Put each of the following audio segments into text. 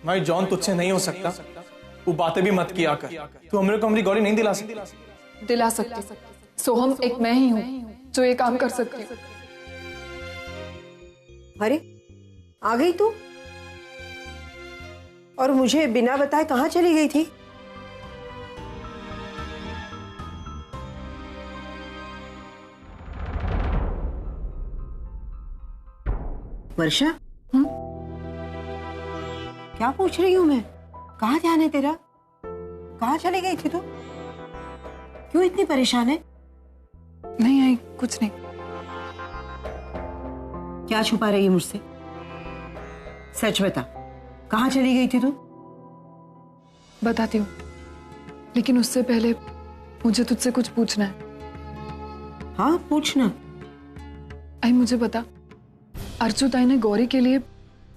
भाई जॉन तुझसे नहीं हो सकता, वो बातें भी मत किया कर। तू हमरे को हमारी गौरी नहीं दिला सकती। दिला सकती। सोहम एक मैं ही हूँ जो ये काम कर सकती हूँ। अरे आ गई तू? और मुझे बिना बताए कहाँ चली गई थी? वर्षा, क्या पूछ रही हूँ मैं? कहाँ ध्यान है तेरा? कहाँ चली गई थी तू? क्यों इतनी परेशान है? नहीं आई, कुछ नहीं। क्या छुपा रही है मुझसे? सच बता, कहाँ चली गई थी तू? बताती हूँ, लेकिन उससे पहले मुझे तुझसे कुछ पूछना है। हाँ पूछना। आई मुझे बता, अर्चू ताई ने गौरी के लिए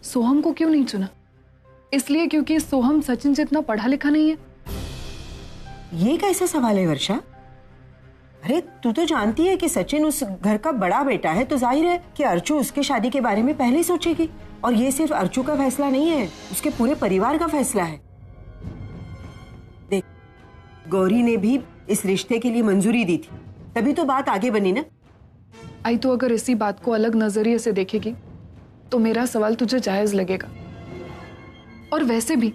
सोहम को क्यों नहीं चुना? इसलिए क्योंकि सोहम सचिन जितना पढ़ा लिखा नहीं है? ये कैसा सवाल है वर्षा? अरे तू तो जानती है कि सचिन उस घर का बड़ा बेटा है, तो जाहिर है कि अर्चू उसके शादी के बारे में पहले ही सोचेगी। और ये सिर्फ अर्चू का फैसला नहीं है, उसके पूरे परिवार का फैसला है। देख, गौरी ने भी इस रिश्ते के लिए मंजूरी दी थी, तभी तो बात आगे बनी ना। आई तो अगर इसी बात को अलग नजरिए से देखेगी तो मेरा सवाल तुझे जायज लगेगा। और वैसे भी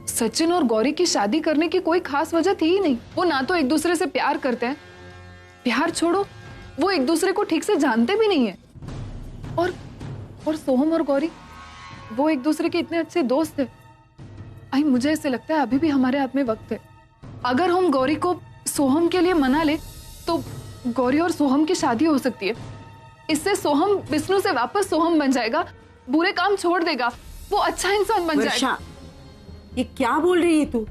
सचिन और गौरी की शादी करने की कोई खास वजह थी ही नहीं। वो ना तो एक दूसरे से प्यार करते हैं, प्यार छोड़ो वो एक दूसरे को ठीक से जानते भी नहीं है। और सोहम और गौरी वो एक दूसरे के इतने अच्छे दोस्त थे। आई मुझे ऐसे लगता है अभी भी हमारे हाथ में वक्त है। अगर हम गौरी को सोहम के लिए मना ले तो गौरी और सोहम की शादी हो सकती है। इससे सोहम विष्णु से वापस सोहम बन जाएगा, बुरे काम छोड़ देगा, वो अच्छा इंसान बन जाएगा। ये क्या बोल रही है तू?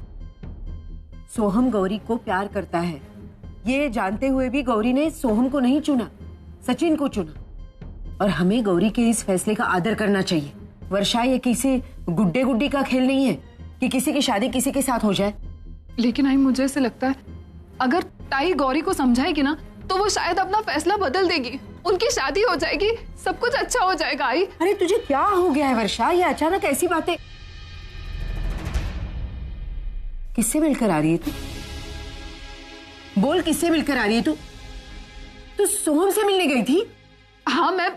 सोहम गौरी को प्यार करता है, ये जानते हुए भी गौरी ने सोहम को नहीं चुना, सचिन को चुना। और हमें गौरी के इस फैसले का आदर करना चाहिए। वर्षा, ये किसी गुड्डे गुड्डी का खेल नहीं है कि किसी की शादी किसी के साथ हो जाए। लेकिन आई मुझे ऐसे लगता है अगर ताई गौरी को समझाएगी ना तो वो शायद अपना फैसला बदल देगी, उनकी शादी हो जाएगी, सब कुछ अच्छा हो जाएगा। आई अरे तुझे क्या हो गया है वर्षा? ये अचानक ऐसी बातें किससे मिलकर आ रही है तू? बोल, किससे मिलकर आ रही है तू? तू सोहम से मिलने गई थी? हाँ, मैं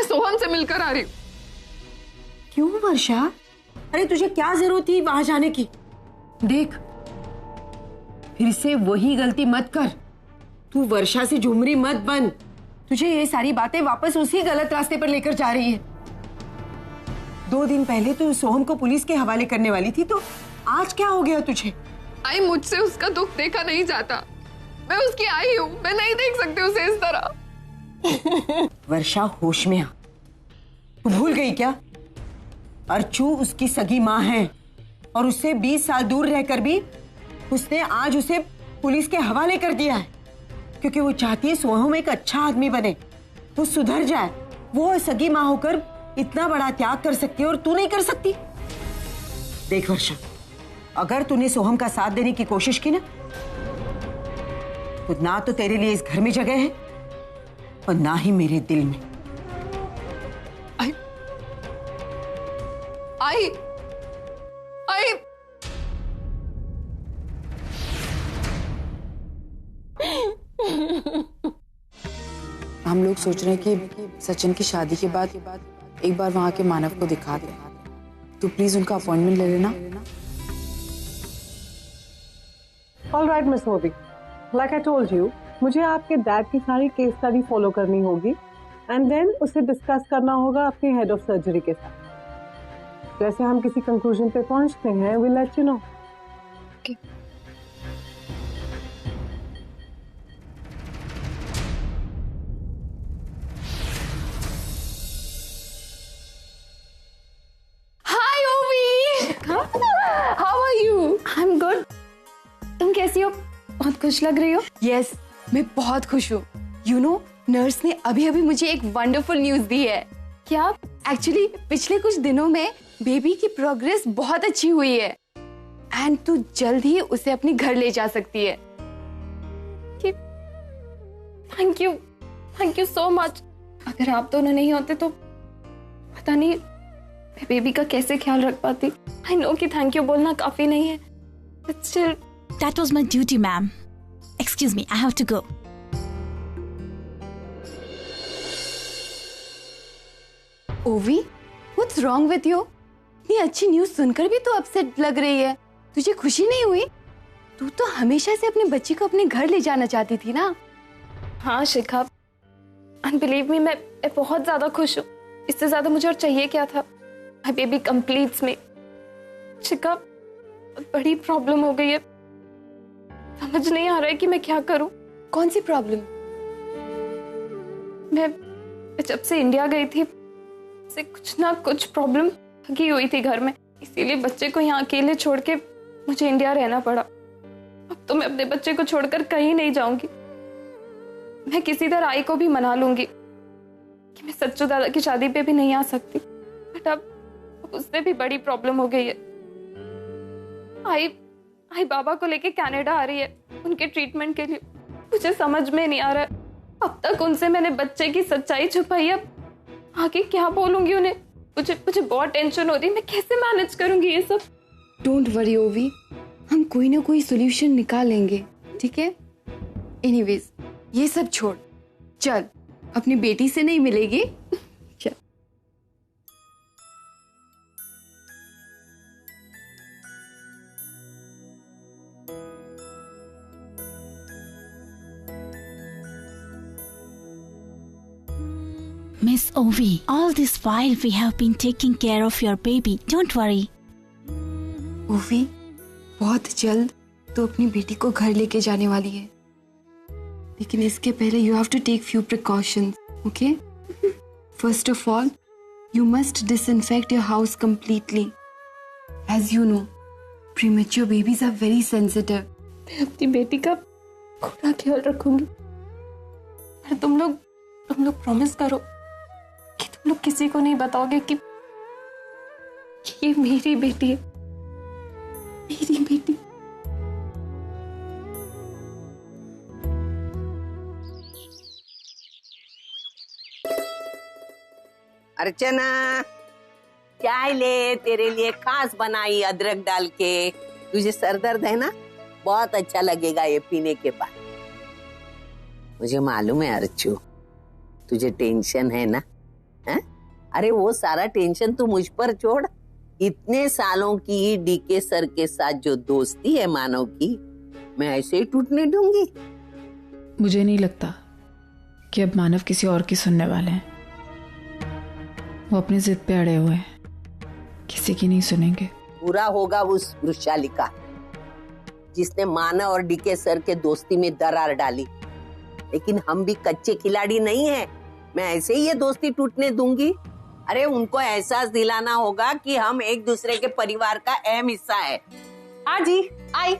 सोहम से मिलकर आ रही हूँ। क्यों वर्षा? अरे तुझे क्या जरूरत थी वहां जाने की? देख, फिर से वही गलती मत कर। तू वर्षा से झुमरी मत बन। तुझे ये सारी बातें वापस उसी गलत रास्ते पर लेकर जा रही है। 2 दिन पहले तू सोहम को पुलिस के हवाले करने वाली थी, तो आज क्या हो गया तुझे? आई मुझसे उसका दुख देखा नहीं जाता। मैं उसकी आई हूँ, मैं नहीं देख सकती उसे इस तरह। वर्षा, होश में आ। तू भूल गई क्या? अर्चू उसकी सगी माँ है और उससे 20 साल दूर रहकर भी उसने आज उसे पुलिस के हवाले कर दिया है, क्योंकि वो चाहती है सोहम एक अच्छा आदमी बने, वो सुधर जाए। वो सगी माँ होकर इतना बड़ा त्याग कर सकती है और तू नहीं कर सकती। देख वर्षा, अगर तूने सोहम का साथ देने की कोशिश की ना, तो ना तो तेरे लिए इस घर में जगह है और ना ही मेरे दिल में। आई हम लोग सोच रहे हैं कि सचिन की शादी के बाद एक बार वहां के मानव को दिखा दे। तो प्लीज उनका अपॉइंटमेंट ले लेना। All right, Miss Mobi. Like I told you, मुझे आपके डैड की सारी केस स्टडी फॉलो करनी होगी एंड देन उसे डिस्कस करना होगा अपने हेड ऑफ सर्जरी के साथ। जैसे हम किसी कंक्लूजन पे पहुंचते हैं, we'll let you know. Okay. Hi, Ovi. How are you? I'm good. तुम कैसी हो? बहुत खुश लग रही हो। यस, मैं बहुत खुश हूँ। यू नो, नर्स ने अभी अभी मुझे एक वंडरफुल न्यूज दी है। क्या? एक्चुअली पिछले कुछ दिनों में बेबी की प्रोग्रेस बहुत अच्छी हुई है एंड तू जल्द ही उसे अपने घर ले जा सकती है। Thank you so much. अगर आप दोनों नहीं होते तो पता नहीं मैं बेबी का कैसे ख्याल रख पाती। आई नो कि थैंक यू बोलना काफी नहीं है, but still That was my duty, ma'am. Excuse me, I have to go. ओवी, व्हाट्स रॉन्ग विथ यू? इतनी अच्छी न्यूज़ सुनकर भी तू अपसेट लग रही है। तुझे खुशी नहीं हुई? तू तो हमेशा से अपने बच्ची को अपने घर ले जाना चाहती थी ना। हाँ शिखा, एंड बिलीव मी, मैं बहुत ज्यादा खुश हूँ। इससे ज्यादा मुझे और चाहिए क्या था। माय बेबी कंप्लीट्स मी। शिखा, बड़ी प्रॉब्लम हो गई है, समझ नहीं आ रहा है कि मैं क्या करूं। कौन सी प्रॉब्लम? मैं जब से इंडिया गई थी से कुछ ना कुछ प्रॉब्लम लगी हुई थी घर में, इसीलिए बच्चे को यहाँ अकेले छोड़ के मुझे इंडिया रहना पड़ा। अब तो मैं अपने बच्चे को छोड़कर कहीं नहीं जाऊंगी। मैं किसी तरह आई को भी मना लूंगी कि मैं सच्चू दादा की शादी पे भी नहीं आ सकती, बट अब उससे भी बड़ी प्रॉब्लम हो गई है। आई बाबा को लेके कनाडा आ रही है उनके ट्रीटमेंट के लिए। मुझे समझ में नहीं आ रहा है, अब तक उनसे मैंने बच्चे की सच्चाई छुपाई है, अब आगे क्या बोलूंगी उन्हें। मुझे बहुत टेंशन हो रही है, मैं कैसे मैनेज करूंगी ये सब। डोंट वरी ओवी, हम कोई ना कोई सोल्यूशन निकालेंगे, ठीक है? एनीवेज, ये सब छोड़, चल अपनी बेटी से नहीं मिलेगी। चल। Miss Ovi, all this while we have been taking care of your baby. Don't worry. ओवी, बहुत जल्द तो अपनी बेटी को घर लेके जाने वाली है, लेकिन इसके पहले you have to take few precautions, okay? First of all, you must disinfect your house completely. As you know, premature babies are very sensitive. मैं अपनी बेटी का पूरा ख्याल रखूंगी, पर तुम लोग प्रॉमिस करो कि तुम लोग किसी को नहीं बताओगे कि ये मेरी बेटी है, मेरी बेटी। अर्चना, चाय ले, तेरे लिए खास बनाई अदरक डाल के। तुझे सर दर्द है ना, बहुत अच्छा लगेगा ये पीने के बाद। मुझे मालूम है अर्चू, तुझे टेंशन है ना? है? अरे वो सारा टेंशन तू मुझ पर छोड़। इतने सालों की डीके सर के साथ जो दोस्ती है मानव की, मैं ऐसे ही टूटने दूंगी? मुझे नहीं लगता कि अब मानव किसी और की सुनने वाले हैं। वो अपनी जिद पे अड़े हुए हैं, किसी की नहीं सुनेंगे। पूरा होगा उस वृक्षाली का, जिसने मानव और डीके सर के दोस्ती में दरार डाली। लेकिन हम भी कच्चे खिलाड़ी नहीं हैं, मैं ऐसे ही ये दोस्ती टूटने दूंगी? अरे उनको एहसास दिलाना होगा कि हम एक दूसरे के परिवार का अहम हिस्सा है। हाँ जी, आई।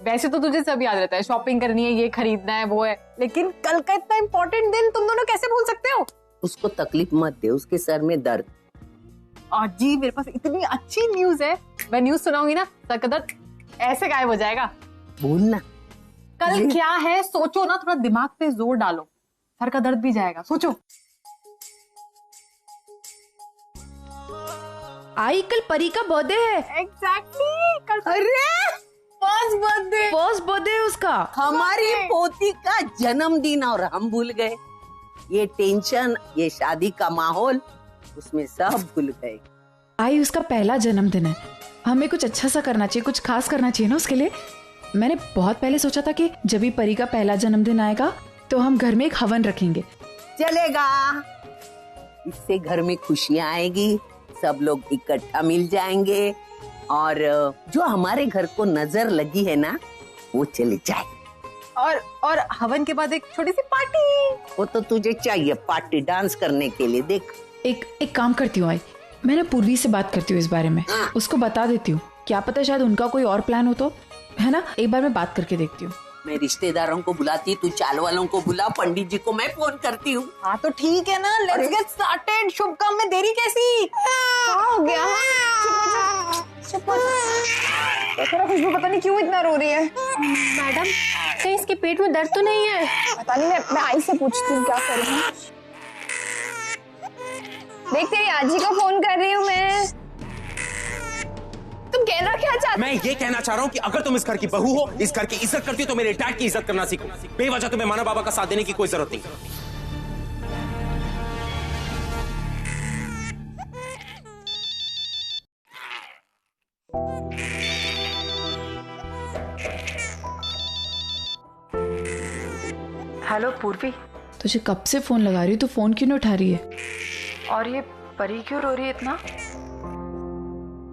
वैसे तो तुझे सब याद रहता है, शॉपिंग करनी है, ये खरीदना है, वो है, लेकिन कल का इतना इम्पोर्टेंट दिन तुम दोनों कैसे भूल सकते हो? उसको तकलीफ मत दे, उसके सर में दर्द। जी, मेरे पास इतनी अच्छी न्यूज है, मैं न्यूज सुनाऊंगी ना, सर का दर्द ऐसे गायब हो जाएगा। बोलना। कल क्या है सोचो ना, थोड़ा दिमाग पे जोर डालो, सर का दर्द भी जाएगा। सोचो। आई, कल परी का बर्थडे है। एग्जैक्टली, कल। अरे फर्स्ट बर्थडे है उसका। हमारी पोती का जन्मदिन और हम भूल गए। ये टेंशन, ये शादी का माहौल, उसमें सब भूल गए। आई, उसका पहला जन्मदिन है, हमें कुछ अच्छा सा करना चाहिए, कुछ खास करना चाहिए ना उसके लिए। मैंने बहुत पहले सोचा था कि जब भी परी का पहला जन्मदिन आएगा तो हम घर में एक हवन रखेंगे। चलेगा, इससे घर में खुशियां आएगी, सब लोग इकट्ठा मिल जाएंगे, और जो हमारे घर को नजर लगी है ना, वो चली जाए। और हवन के बाद एक छोटी सी पार्टी। वो तो तुझे चाहिए पार्टी, डांस करने के लिए। देख, एक काम करती हूँ आई, मैं ना पूर्वी से बात करती हूँ इस बारे में, उसको बता देती हूँ, क्या पता शायद उनका कोई और प्लान हो तो, है ना? एक बार मैं बात करके देखती हूँ। मैं रिश्तेदारों को बुलाती, तू चाल वालों को बुला, पंडित जी को मैं फोन करती हूँ। हाँ तो ठीक है ना, लेट्स गेट स्टार्टेड। शुभ काम में देरी कैसी? क्या हो गया? चुप हो। खुशबू पता नहीं क्यों इतना रो रही है। मैडम, कहीं इसके पेट में दर्द तो नहीं है? पता नहीं, मैं आई से पूछती हूँ क्या करूँ। देख तेरी आजी को फोन कर रही हूँ मैं। तुम कहना क्या चाहते? मैं ये कहना चाह रहा हूँ कि अगर तुम इस घर की बहू हो, इस घर की इज्जत करती हो, तो मेरे डैड की इज्जत करना सीखो। बेवजह तुम्हें माना बाबा का साथ देने की कोई जरूरत नहीं। हेलो पूर्वी, तुझे कब से फोन लगा रही हूँ, तू फोन क्यों नहीं उठा रही है? और ये परी क्यों रो रही है इतना?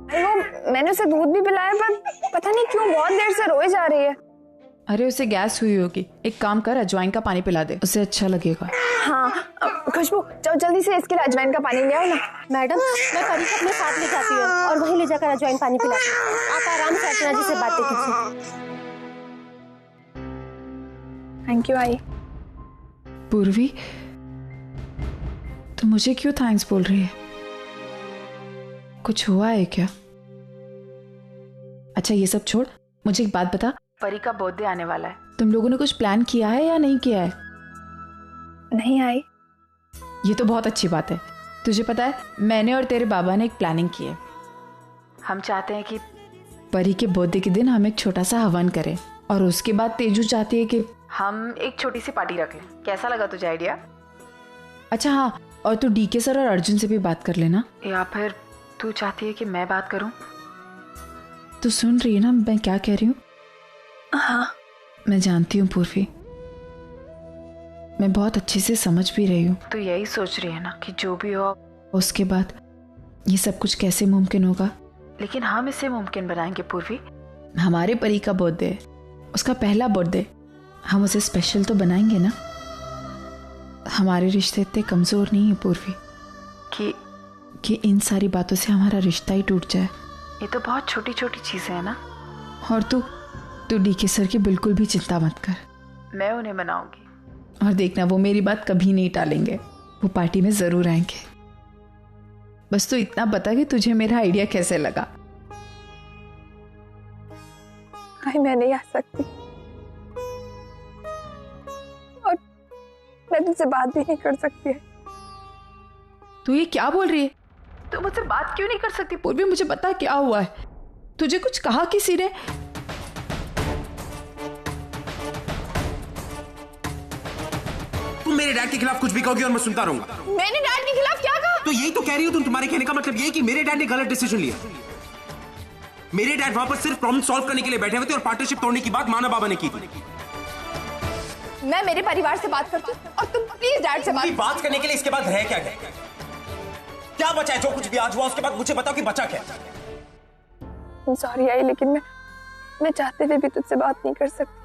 अरे वो मैंने उसे दूध भी पिलाया पर पता नहीं क्यों बहुत देर से रोए जा रही है। अरे उसे गैस हुई होगी, एक काम कर अजवाइन का पानी पिला दे, उसे अच्छा लगेगा। हाँ खुशबू जाओ जल्दी से इसके लिए अजवाइन का पानी ले आओ ना। मैडम मैं परी को अपने साथ ले जाती हूँ और वहीं ले जाकर अजवाइन पानी पिलाती हूँ। आप आराम से अर्चना जी से बातें कीजिए। थैंक यू आई। पूर्वी तो मुझे क्यों थैंक्स बोल रही है? कुछ हुआ है क्या? अच्छा ये सब छोड़, मुझे एक बात बता, परी का बर्थडे आने वाला है, तुम लोगों ने कुछ प्लान किया है या नहीं किया है? नहीं आई। ये तो बहुत अच्छी बात है। तुझे पता है मैंने और तेरे बाबा ने एक प्लानिंग की है। हम चाहते हैं कि परी के बर्थडे के दिन हम एक छोटा सा हवन करें और उसके बाद तेजू चाहती है कि हम एक छोटी सी पार्टी रख लें। कैसा लगा तुझे आइडिया? अच्छा हाँ, और तू डीके सर और अर्जुन से भी बात कर लेना, या फिर तू चाहती है कि मैं बात करूं? तू सुन रही है ना मैं क्या कह रही हूँ? हाँ मैं जानती हूँ पूर्वी, मैं बहुत अच्छे से समझ भी रही हूँ। तो यही सोच रही है ना कि जो भी हो उसके बाद ये सब कुछ कैसे मुमकिन होगा, लेकिन हम इसे मुमकिन बनाएंगे पूर्वी। हमारे परी का बर्थडे है, उसका पहला बर्थडे, हम उसे स्पेशल तो बनाएंगे ना। हमारे रिश्ते इतने कमजोर नहीं है पूर्वी कि इन सारी बातों से हमारा रिश्ता ही टूट जाए। ये तो बहुत छोटी छोटी चीजें हैं ना। और तू डीके सर की बिल्कुल भी चिंता मत कर, मैं उन्हें मनाऊंगी और देखना वो मेरी बात कभी नहीं टालेंगे, वो पार्टी में जरूर आएंगे। बस तू इतना बता कि तुझे मेरा आइडिया कैसे लगा। आई मैं नहीं आ सकती और मैं तुझसे बात भी नहीं कर सकती। तू ये क्या बोल रही है? तू मुझसे बात क्यों नहीं कर सकती पूर्वी? मुझे बता क्या हुआ है? तुझे कुछ कहा किसी ने? तुम मेरे डैड के खिलाफ कुछ भी कहोगी और मैं सुनता रहूंगा। मैंने डैड के खिलाफ क्या कहा? तो यही तो कह रही हो तुम। तुम्हारे कहने का मतलब ये है कि मेरे डैड ने गलत डिसीजन लिया। मेरे डैड वहां पर सिर्फ प्रॉब्लम सॉल्व करने के लिए बैठे हुए थे और पार्टनरशिप तोड़ने की बात माना बाबा ने की थी। मैं मेरे परिवार से बात करती हूँ और तुम प्लीज डैड से बात करने के लिए इसके बाद रह क्या बचा है? जो कुछ भी आज हुआ उसके बाद मुझे बताओ कि बचा क्या? सॉरी आई, लेकिन मैं चाहते हुए भी तुझसे बात नहीं कर सकती।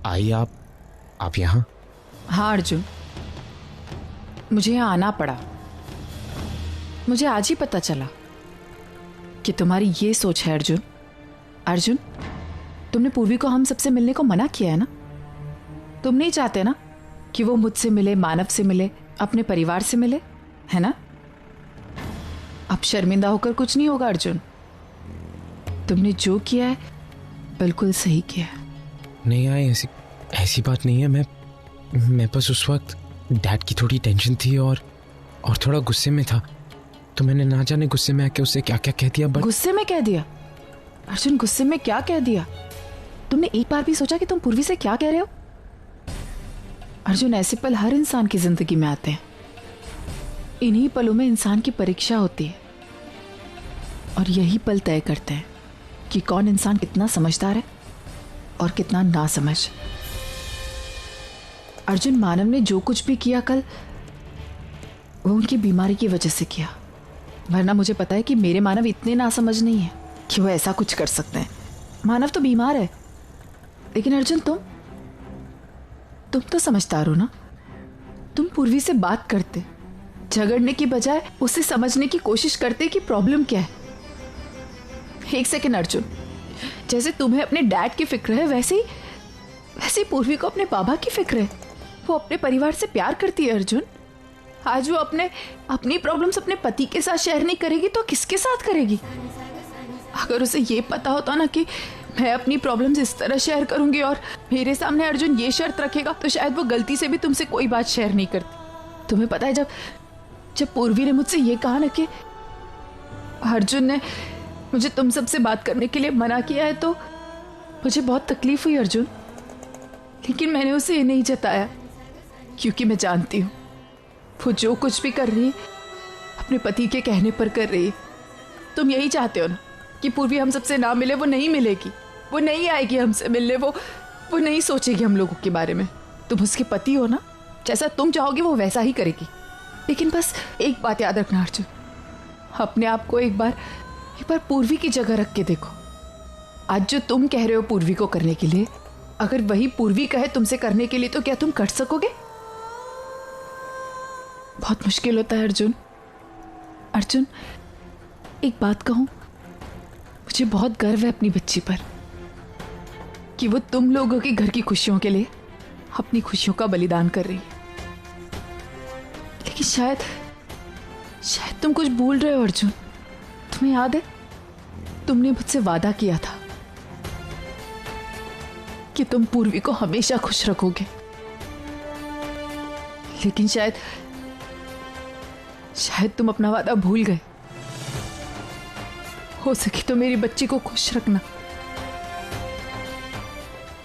आई आप यहाँ? हाँ अर्जुन, मुझे यहाँ आना पड़ा। मुझे आज ही पता चला कि तुम्हारी ये सोच है अर्जुन। अर्जुन, तुमने पूर्वी को हम सबसे मिलने को मना किया है ना? तुम नहीं चाहते ना कि वो मुझसे मिले, मानव से मिले, अपने परिवार से मिले, है ना? अब शर्मिंदा होकर कुछ नहीं होगा अर्जुन। तुमने जो किया है बिल्कुल सही किया है। नहीं आई, ऐसी बात नहीं है। मैं बस उस वक्त डैड की थोड़ी टेंशन थी और थोड़ा गुस्से में था, तो मैंने ना जाने गुस्से में आके उससे क्या क्या कह दिया। गुस्से में कह दिया? अर्जुन गुस्से में क्या कह दिया? तुमने एक बार भी सोचा कि तुम पूर्वी से क्या कह रहे हो? अर्जुन ऐसे पल हर इंसान की जिंदगी में आते हैं। इन्हीं पलों में इंसान की परीक्षा होती है और यही पल तय करते हैं कि कौन इंसान कितना समझदार है और कितना ना समझ। अर्जुन, मानव ने जो कुछ भी किया कल, वो उनकी बीमारी की वजह से किया, वरना मुझे पता है कि मेरे मानव इतने नासमझ नहीं है कि वो ऐसा कुछ कर सकते हैं। मानव तो बीमार है, लेकिन अर्जुन तुम तो समझदार हो ना। तुम पूर्वी से बात करते, झगड़ने की बजाय उसे समझने की कोशिश करते कि प्रॉब्लम क्या है। एक सेकेंड अर्जुन, जैसे तुम्हें अपने डैड की फिक्र है, वैसे ही वैसे पूर्वी को अपने बाबा की फिक्र है, वो अपने परिवार से प्यार करती है अर्जुन। आज वो अपनी प्रॉब्लम्स अपने पति के साथ शेयर नहीं करेगी तो किसके साथ करेगी? अगर उसे ये पता होता ना कि मैं अपनी प्रॉब्लम्स इस तरह शेयर करूंगी और मेरे सामने अर्जुन ये शर्त रखेगा, तो शायद वो गलती से भी तुमसे कोई बात शेयर नहीं करती। तुम्हें पता है जब पूर्वी ने मुझसे ये कहा ना कि अर्जुन ने मुझे तुम सबसे बात करने के लिए मना किया है, तो मुझे बहुत तकलीफ हुई अर्जुन। लेकिन मैंने उसे ये नहीं जताया, क्योंकि मैं जानती हूँ वो जो कुछ भी कर रही है अपने पति के कहने पर कर रही है। तुम यही चाहते हो ना कि पूर्वी हम सबसे ना मिले? वो नहीं मिलेगी, वो नहीं आएगी हमसे मिलने, वो नहीं सोचेगी हम लोगों के बारे में। तुम उसके पति हो ना, जैसा तुम चाहोगे वो वैसा ही करेगी। लेकिन बस एक बात याद रखना अर्जुन, अपने आप को एक बार पूर्वी की जगह रख के देखो। आज जो तुम कह रहे हो पूर्वी को करने के लिए, अगर वही पूर्वी कहे तुमसे करने के लिए, तो क्या तुम कर सकोगे? बहुत मुश्किल होता है अर्जुन। अर्जुन, एक बात कहूं, मुझे बहुत गर्व है अपनी बच्ची पर कि वो तुम लोगों के घर की खुशियों के लिए अपनी खुशियों का बलिदान कर रही है। लेकिन शायद तुम कुछ भूल रहे हो अर्जुन। तुम्हें याद है, तुमने मुझसे वादा किया था कि तुम पूर्वी को हमेशा खुश रखोगे। लेकिन शायद तुम अपना वादा भूल गए। हो सके तो मेरी बच्ची को खुश रखना।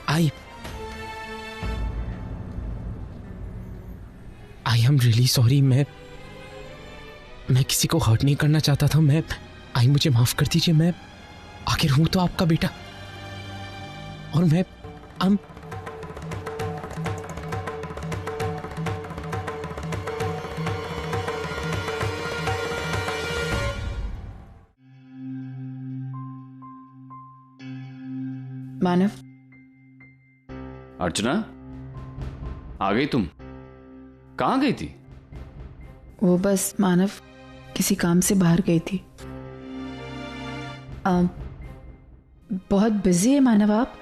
I am really sorry. मैं किसी को हर्ट नहीं करना चाहता था। मुझे माफ कर दीजिए। मैं आखिर हूं तो आपका बेटा, और मैं मानव। अर्चना, आ गई तुम? कहाँ गई थी? वो बस मानव किसी काम से बाहर गई थी। बहुत बिजी है मानव आप?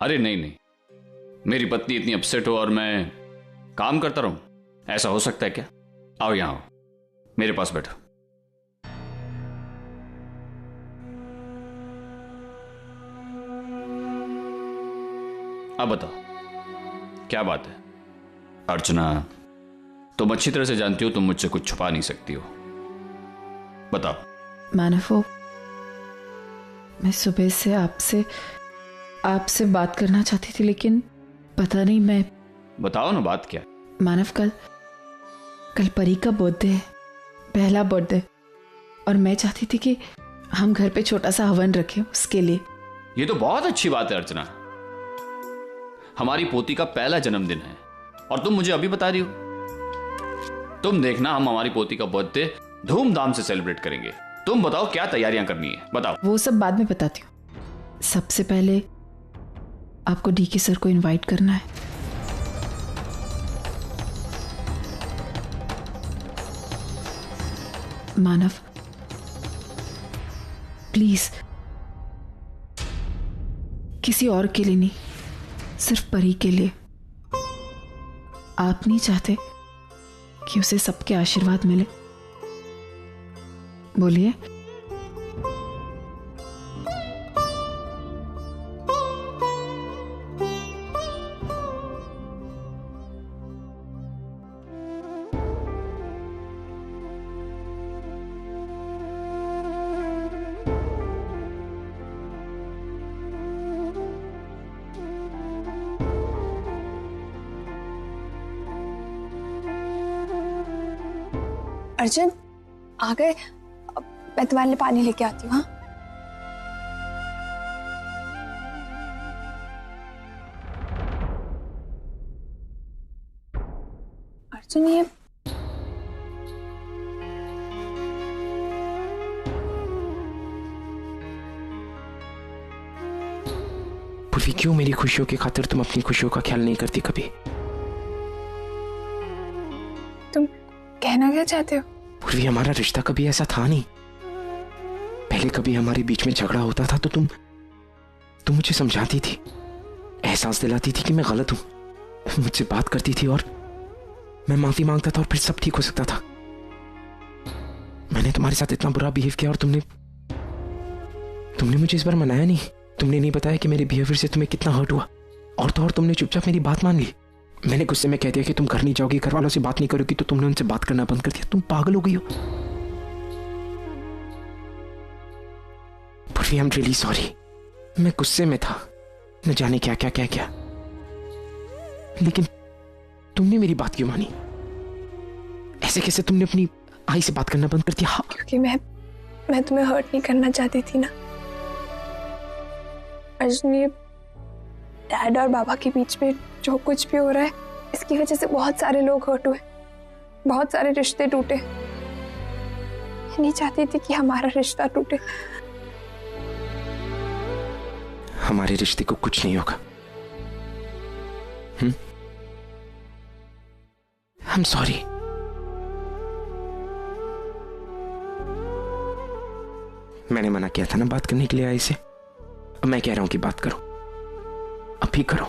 अरे नहीं, मेरी पत्नी इतनी अपसेट हो और मैं काम करता रहूं, ऐसा हो सकता है क्या? आओ यहां आओ, मेरे पास बैठो। अब बताओ क्या बात है? अर्चना, तुम अच्छी तरह से जानती हो तुम मुझसे कुछ छुपा नहीं सकती हो, बताओ। मानव, मैं सुबह से आपसे बात करना चाहती थी, लेकिन पता नहीं मैं। बताओ ना, बात क्या? मानव, कल परी का बर्थडे है, पहला बर्थडे, और मैं चाहती थी कि हम घर पे छोटा सा हवन रखें उसके लिए। ये तो बहुत अच्छी बात है अर्चना, हमारी पोती का पहला जन्मदिन है और तुम मुझे अभी बता रही हो। तुम देखना, हम हमारी पोती का बर्थडे धूमधाम से सेलिब्रेट करेंगे। तुम बताओ क्या तैयारियां करनी है, बताओ। वो सब बाद में बताती हूँ। सबसे पहले आपको डीके सर को इनवाइट करना है। मानव, प्लीज, किसी और के लिए नहीं, सिर्फ परी के लिए। आप नहीं चाहते कि उसे सबके आशीर्वाद मिले? बोलिए। अर्जुन, आ गए? मैं तुम्हारे लिए पानी लेके आती हूँ। हाँ, अर्जुन, ये पूर्वी, क्यों मेरी खुशियों की खातिर तुम अपनी खुशियों का ख्याल नहीं करती कभी? तुम कहना क्या चाहते हो? पूर्वी, हमारा रिश्ता कभी ऐसा था नहीं। पहले कभी हमारे बीच में झगड़ा होता था तो तुम मुझे समझाती थी, एहसास दिलाती थी कि मैं गलत हूं, मुझसे बात करती थी और मैं माफी मांगता था और फिर सब ठीक हो सकता था। मैंने तुम्हारे साथ इतना बुरा बिहेव किया और तुमने मुझे इस बार मनाया नहीं। तुमने नहीं बताया कि मेरे बिहेवियर से तुम्हें कितना हर्ट हुआ, और तो और तुमने चुपचाप मेरी बात मान ली। मैंने गुस्से में कह दिया कि तुम घर नहीं जाओगी, घर वालों से बात नहीं करोगी, तो तुमने उनसे बात करना बंद कर दिया। तुम पागल हो गई हो। पूर्वी, आई एम रियली सॉरी। मैं गुस्से में था, न जाने क्या क्या क्या क्या, लेकिन तुमने मेरी बात क्यों मानी? ऐसे कैसे तुमने अपनी आई से बात करना बंद कर दिया? क्योंकि मैं तुम्हें हर्ट नहीं करना चाहती थी ना अर्जुन। ये डैड और बाबा के बीच में जो कुछ भी हो रहा है, इसकी वजह से बहुत सारे लोग हर्ट हुए, बहुत सारे रिश्ते टूटे। मैं नहीं चाहती थी कि हमारा रिश्ता टूटे। हमारे रिश्ते को कुछ नहीं होगा। I am sorry. मैंने मना किया था ना बात करने के लिए आई से। अब मैं कह रहा हूं कि बात करो, अभी करो।